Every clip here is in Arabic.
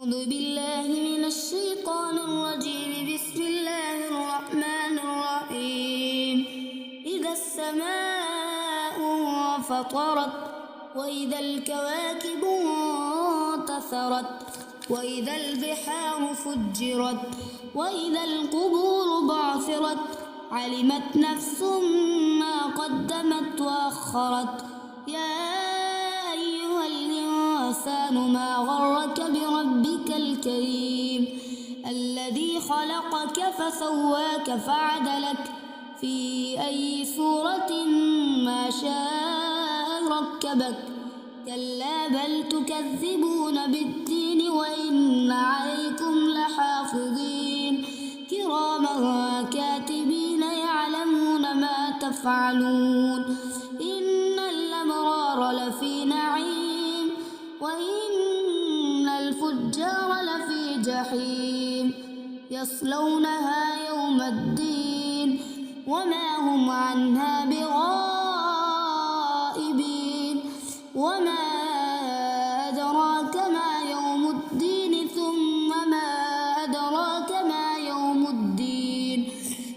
أعوذ بالله من الشيطان الرجيم. بسم الله الرحمن الرحيم. إذا السماء انفطرت وإذا الكواكب انتثرت وإذا البحار فجرت وإذا القبور بعثرت علمت نفس ما قدمت وأخرت. يا أيها الإنسان ما غرك بربك الكريم الذي خلقك فسواك فعدلك في أي صورة ما شاء ركبك. كلا بل تكذبون بالدين وإن عليكم لحافظين كراما كاتبين يعلمون ما تفعلون. إن الأبرار لفي نعيم وإن الفجار لفي جحيم يصلونها يوم الدين وما هم عنها بغائبين. وما أدراك ما يوم الدين ثم ما أدراك ما يوم الدين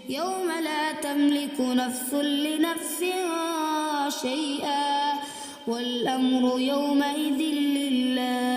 يوم لا تملك نفس لنفس شيئا والأمر يومئذ لله.